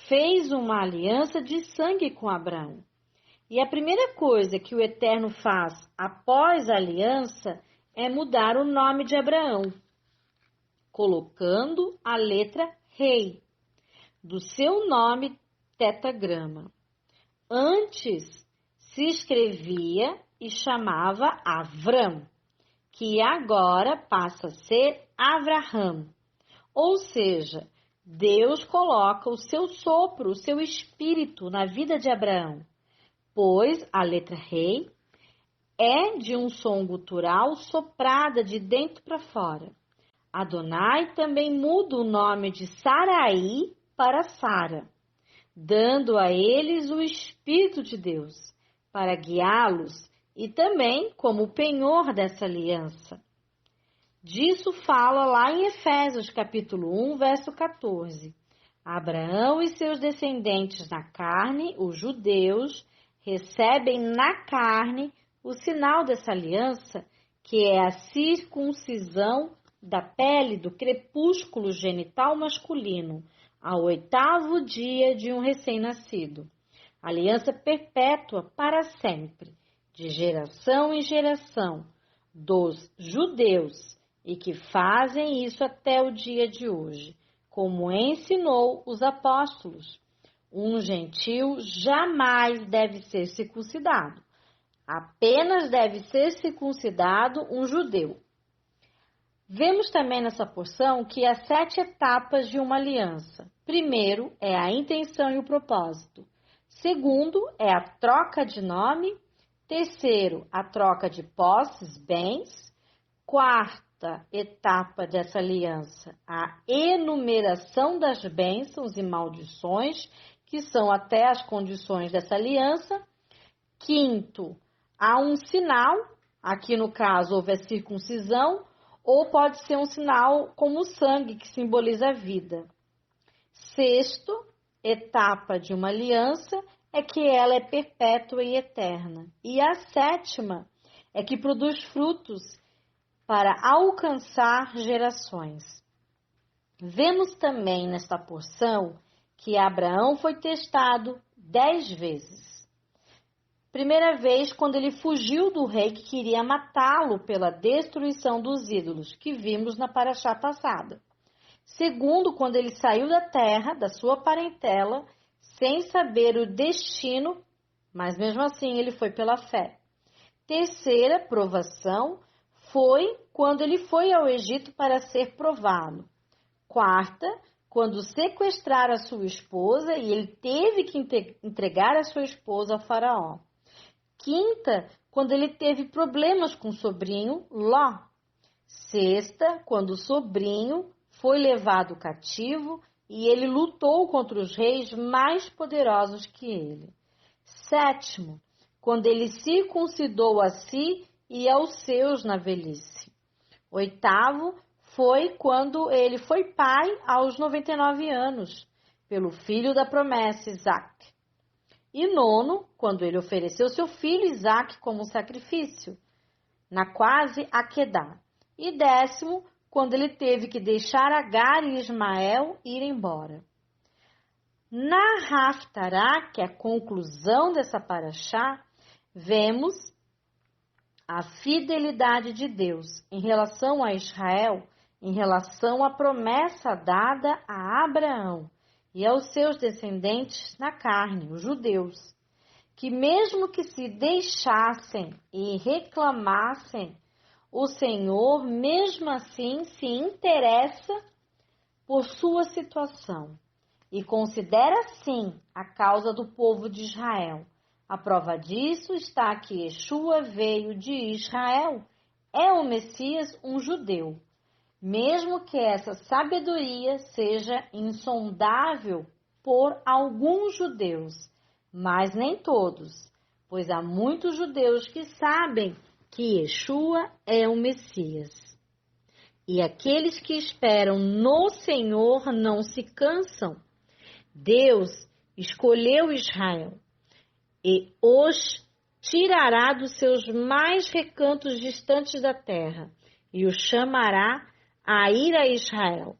fez uma aliança de sangue com Abraão. E a primeira coisa que o Eterno faz após a aliança é mudar o nome de Abraão, colocando a letra Rei do seu nome tetagrama. Antes se escrevia e chamava Avram, que agora passa a ser Avraham. Ou seja, Deus coloca o seu sopro, o seu espírito na vida de Abraão, pois a letra Rei é de um som gutural soprada de dentro para fora. Adonai também muda o nome de Sarai para Sara, dando a eles o Espírito de Deus para guiá-los e também como o penhor dessa aliança. Disso fala lá em Efésios capítulo 1, verso 14. Abraão e seus descendentes na carne, os judeus, recebem na carne o sinal dessa aliança, que é a circuncisão da pele do crepúsculo genital masculino, ao 8º dia de um recém-nascido. Aliança perpétua para sempre, de geração em geração, dos judeus, e que fazem isso até o dia de hoje, como ensinou os apóstolos. Um gentil jamais deve ser circuncidado. Apenas deve ser circuncidado um judeu. Vemos também nessa porção que há 7 etapas de uma aliança. Primeiro é a intenção e o propósito. Segundo é a troca de nome. Terceiro, a troca de posses, bens. Quarta etapa dessa aliança, a enumeração das bênçãos e maldições, que são até as condições dessa aliança. Quinto, há um sinal, aqui no caso houve a circuncisão, ou pode ser um sinal como o sangue, que simboliza a vida. Sexto, etapa de uma aliança, é que ela é perpétua e eterna. E a sétima é que produz frutos para alcançar gerações. Vemos também nesta porção que Abraão foi testado 10 vezes. Primeira vez, quando ele fugiu do rei que queria matá-lo pela destruição dos ídolos, que vimos na paraxá passada. Segundo, quando ele saiu da terra, da sua parentela, sem saber o destino, mas mesmo assim ele foi pela fé. Terceira provação foi quando ele foi ao Egito para ser provado. Quarta, quando sequestraram a sua esposa e ele teve que entregar a sua esposa ao faraó. Quinta, quando ele teve problemas com o sobrinho Ló. Sexta, quando o sobrinho foi levado cativo e ele lutou contra os reis mais poderosos que ele. Sétimo, quando ele circuncidou a si e aos seus na velhice. Oitavo, foi quando ele foi pai aos 99 anos, pelo filho da promessa, Isaque. E nono, quando ele ofereceu seu filho Isaque como sacrifício, na quase Aquedá. E décimo, quando ele teve que deixar Agar e Ismael ir embora. Na Haftará, que é a conclusão dessa paraxá, vemos a fidelidade de Deus em relação a Israel, em relação à promessa dada a Abraão e aos seus descendentes na carne, os judeus, que mesmo que se deixassem e reclamassem, o Senhor mesmo assim se interessa por sua situação e considera sim a causa do povo de Israel. A prova disso está que Yeshua veio de Israel, é o Messias um judeu. Mesmo que essa sabedoria seja insondável por alguns judeus, mas nem todos, pois há muitos judeus que sabem que Yeshua é o Messias. E aqueles que esperam no Senhor não se cansam. Deus escolheu Israel e os tirará dos seus mais recantos distantes da terra e os chamará a ir a Israel.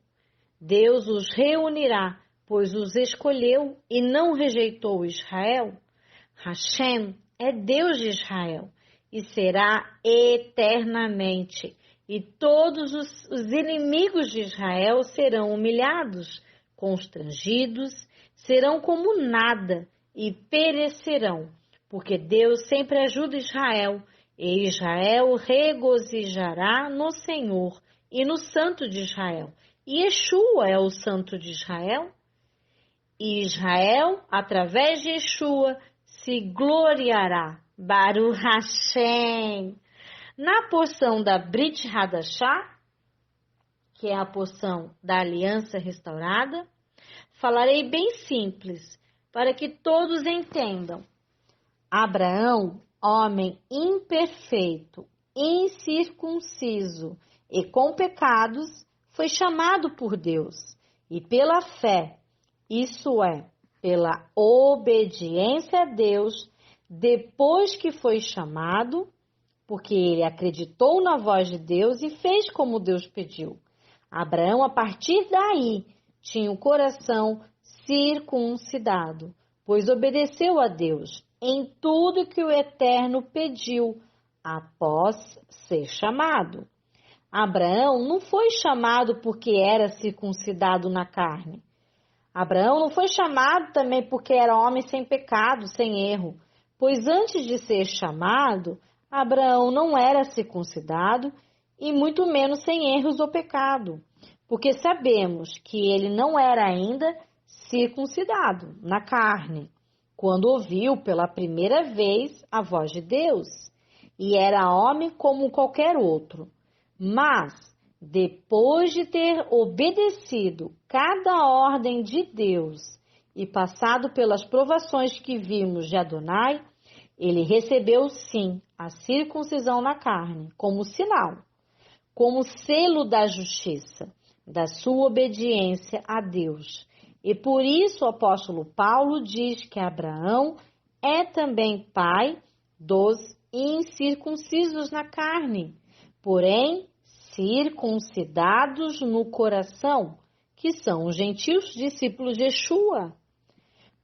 Deus os reunirá, pois os escolheu e não rejeitou Israel. Hashem é Deus de Israel e será eternamente. E todos os inimigos de Israel serão humilhados, constrangidos, serão como nada e perecerão, porque Deus sempre ajuda Israel, e Israel regozijará no Senhor e no Santo de Israel. E Yeshua é o Santo de Israel. E Israel, através de Yeshua, se gloriará. Baruch Hashem. Na porção da Brit Hadashah, que é a porção da aliança restaurada, falarei bem simples, para que todos entendam. Abraão, homem imperfeito, incircunciso e com pecados, foi chamado por Deus, e pela fé, isso é, pela obediência a Deus, depois que foi chamado, porque ele acreditou na voz de Deus e fez como Deus pediu. Abraão, a partir daí, tinha o coração circuncidado, pois obedeceu a Deus em tudo que o Eterno pediu, após ser chamado. Abraão não foi chamado porque era circuncidado na carne. Abraão não foi chamado também porque era homem sem pecado, sem erro, pois antes de ser chamado, Abraão não era circuncidado e muito menos sem erros ou pecado, porque sabemos que ele não era ainda circuncidado na carne, quando ouviu pela primeira vez a voz de Deus, e era homem como qualquer outro. Mas, depois de ter obedecido cada ordem de Deus e passado pelas provações que vimos de Adonai, ele recebeu sim a circuncisão na carne como sinal, como selo da justiça, da sua obediência a Deus. E por isso o apóstolo Paulo diz que Abraão é também pai dos incircuncisos na carne, porém circuncidados no coração, que são os gentios discípulos de Yeshua.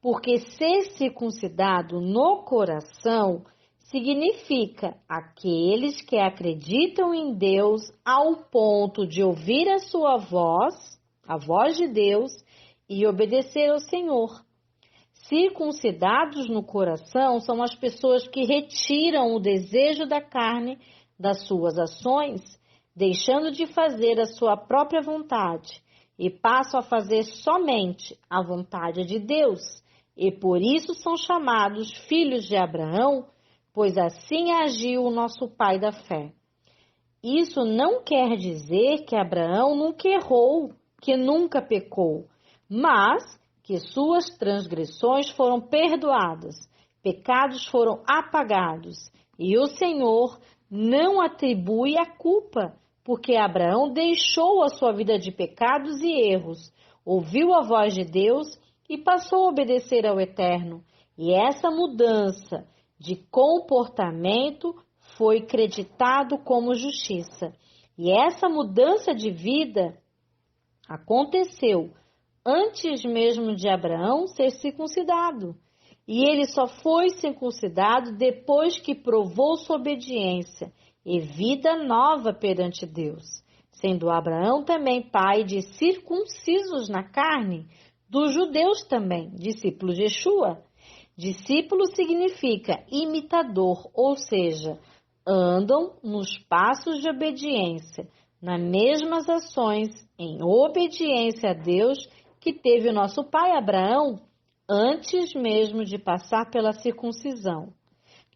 Porque ser circuncidado no coração significa aqueles que acreditam em Deus ao ponto de ouvir a sua voz, a voz de Deus, e obedecer ao Senhor. Circuncidados no coração são as pessoas que retiram o desejo da carne das suas ações, deixando de fazer a sua própria vontade, e passam a fazer somente a vontade de Deus, e por isso são chamados filhos de Abraão, pois assim agiu o nosso pai da fé. Isso não quer dizer que Abraão nunca errou, que nunca pecou, mas que suas transgressões foram perdoadas, pecados foram apagados, e o Senhor não atribui a culpa, porque Abraão deixou a sua vida de pecados e erros, ouviu a voz de Deus e passou a obedecer ao Eterno. E essa mudança de comportamento foi creditado como justiça. E essa mudança de vida aconteceu antes mesmo de Abraão ser circuncidado. E ele só foi circuncidado depois que provou sua obediência e vida nova perante Deus, sendo Abraão também pai de circuncisos na carne, dos judeus também, discípulos de Yeshua. Discípulo significa imitador, ou seja, andam nos passos de obediência, nas mesmas ações, em obediência a Deus, que teve o nosso pai Abraão antes mesmo de passar pela circuncisão.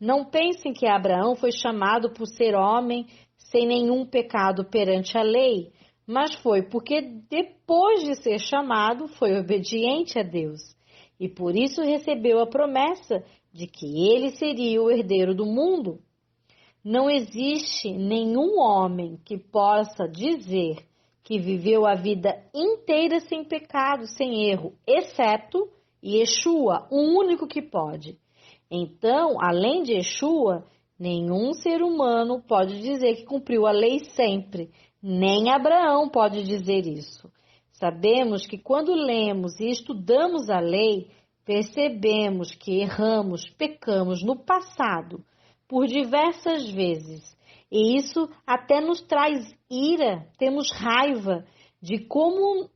Não pensem que Abraão foi chamado por ser homem sem nenhum pecado perante a lei, mas foi porque depois de ser chamado foi obediente a Deus e por isso recebeu a promessa de que ele seria o herdeiro do mundo. Não existe nenhum homem que possa dizer que viveu a vida inteira sem pecado, sem erro, exceto Yeshua, o único que pode. Então, além de Yeshua, nenhum ser humano pode dizer que cumpriu a lei sempre, nem Abraão pode dizer isso. Sabemos que quando lemos e estudamos a lei, percebemos que erramos, pecamos no passado por diversas vezes. E isso até nos traz ira, temos raiva de como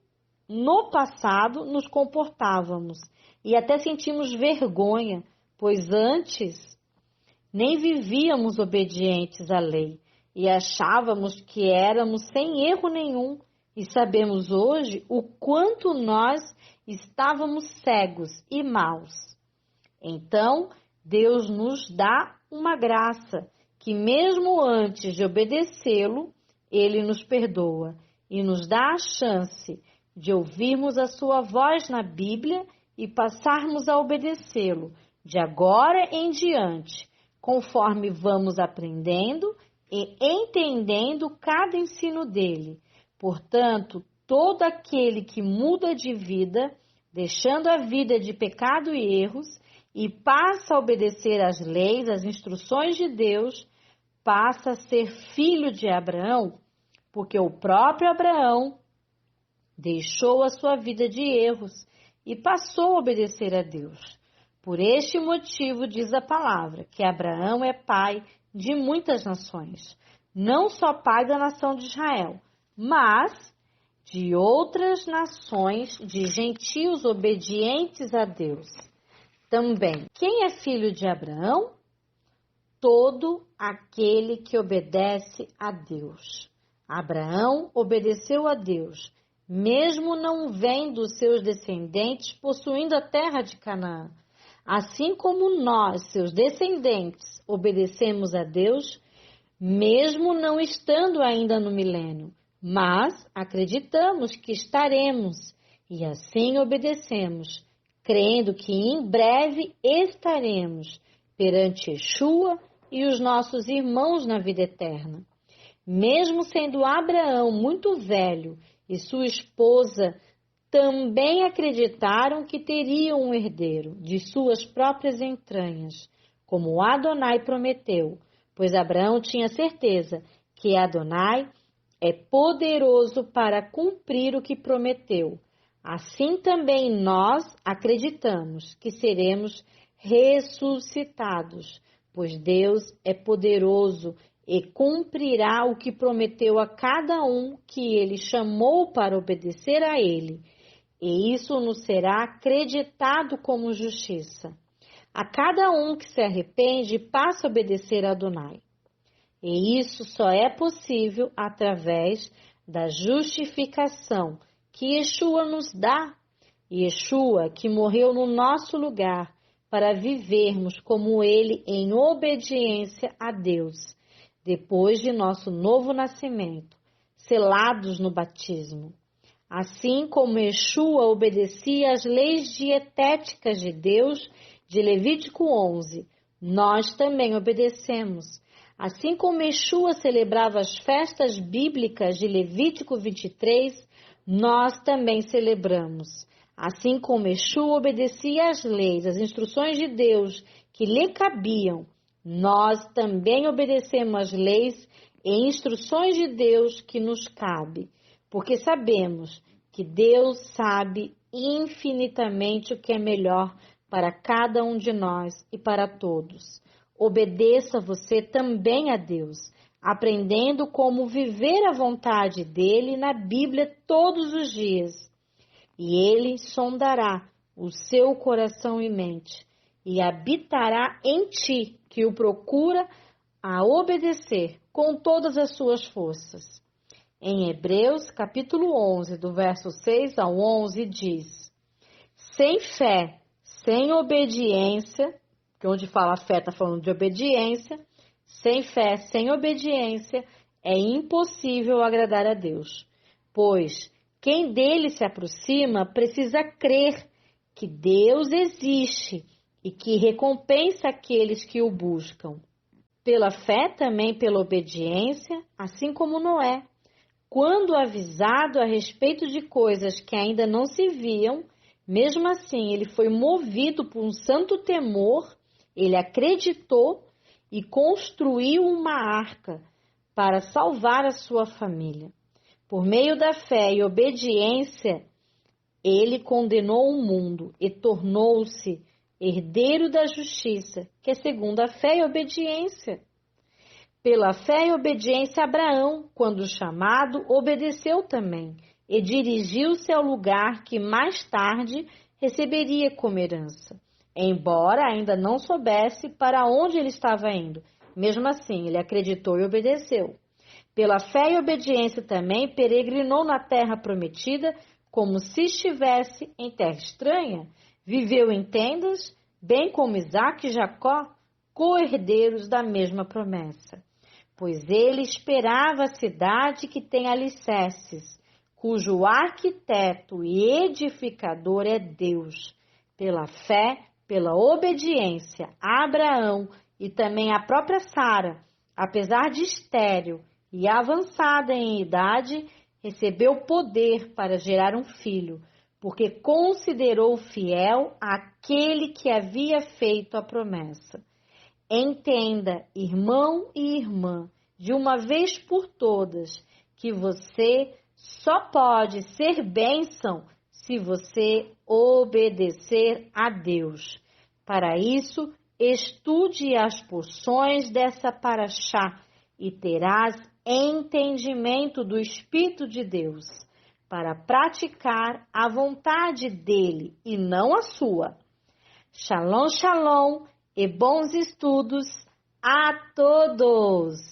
no passado nos comportávamos. E até sentimos vergonha, pois antes nem vivíamos obedientes à lei e achávamos que éramos sem erro nenhum. E sabemos hoje o quanto nós estávamos cegos e maus. Então, Deus nos dá uma graça, que mesmo antes de obedecê-lo, Ele nos perdoa e nos dá a chance de ouvirmos a sua voz na Bíblia e passarmos a obedecê-lo de agora em diante, conforme vamos aprendendo e entendendo cada ensino dele. Portanto, todo aquele que muda de vida, deixando a vida de pecado e erros, e passa a obedecer às leis, às instruções de Deus, passa a ser filho de Abraão, porque o próprio Abraão deixou a sua vida de erros e passou a obedecer a Deus. Por este motivo, diz a palavra, que Abraão é pai de muitas nações, não só pai da nação de Israel, mas de outras nações, de gentios obedientes a Deus. Também, quem é filho de Abraão? Todo aquele que obedece a Deus. Abraão obedeceu a Deus, mesmo não vendo seus descendentes possuindo a terra de Canaã. Assim como nós, seus descendentes, obedecemos a Deus, mesmo não estando ainda no milênio, mas acreditamos que estaremos e assim obedecemos, crendo que em breve estaremos perante Yeshua e os nossos irmãos na vida eterna. Mesmo sendo Abraão muito velho e sua esposa também acreditaram que teriam um herdeiro de suas próprias entranhas, como Adonai prometeu, pois Abraão tinha certeza que Adonai é poderoso para cumprir o que prometeu. Assim também nós acreditamos que seremos ressuscitados, pois Deus é poderoso e cumprirá o que prometeu a cada um que ele chamou para obedecer a ele. E isso nos será acreditado como justiça. A cada um que se arrepende passa a obedecer a Adonai. E isso só é possível através da justificação que Yeshua nos dá. Yeshua que morreu no nosso lugar para vivermos como ele em obediência a Deus, depois de nosso novo nascimento, selados no batismo. Assim como Yeshua obedecia às leis dietéticas de Deus, de Levítico 11, nós também obedecemos. Assim como Yeshua celebrava as festas bíblicas de Levítico 23, nós também celebramos. Assim como Yeshua obedecia às leis, às instruções de Deus que lhe cabiam, nós também obedecemos às leis e instruções de Deus que nos cabe, porque sabemos que Deus sabe infinitamente o que é melhor para cada um de nós e para todos. Obedeça você também a Deus, aprendendo como viver a vontade dele na Bíblia todos os dias. E ele sondará o seu coração e mente, e habitará em ti, que o procura a obedecer com todas as suas forças. Em Hebreus, capítulo 11, do verso 6 ao 11, diz: sem fé, sem obediência, que onde fala fé está falando de obediência, sem fé, sem obediência, é impossível agradar a Deus, pois quem dele se aproxima precisa crer que Deus existe e que recompensa aqueles que o buscam. Pela fé, também pela obediência, assim como Noé, quando avisado a respeito de coisas que ainda não se viam, mesmo assim ele foi movido por um santo temor, ele acreditou e construiu uma arca para salvar a sua família. Por meio da fé e obediência, ele condenou o mundo e tornou-se herdeiro da justiça, que é segundo a fé e obediência. Pela fé e obediência, Abraão, quando chamado, obedeceu também e dirigiu-se ao lugar que mais tarde receberia como herança, embora ainda não soubesse para onde ele estava indo. Mesmo assim, ele acreditou e obedeceu. Pela fé e obediência também peregrinou na terra prometida, como se estivesse em terra estranha. Viveu em tendas, bem como Isaque e Jacó, co-herdeiros da mesma promessa. Pois ele esperava a cidade que tem alicerces, cujo arquiteto e edificador é Deus. Pela fé, pela obediência, Abraão e também a própria Sara, apesar de estéril e avançada em idade, recebeu poder para gerar um filho, porque considerou fiel aquele que havia feito a promessa. Entenda, irmão e irmã, de uma vez por todas, que você só pode ser bênção se você obedecer a Deus. Para isso, estude as porções dessa paraxá e terás entendimento do Espírito de Deus, para praticar a vontade dele e não a sua. Shalom, shalom e bons estudos a todos!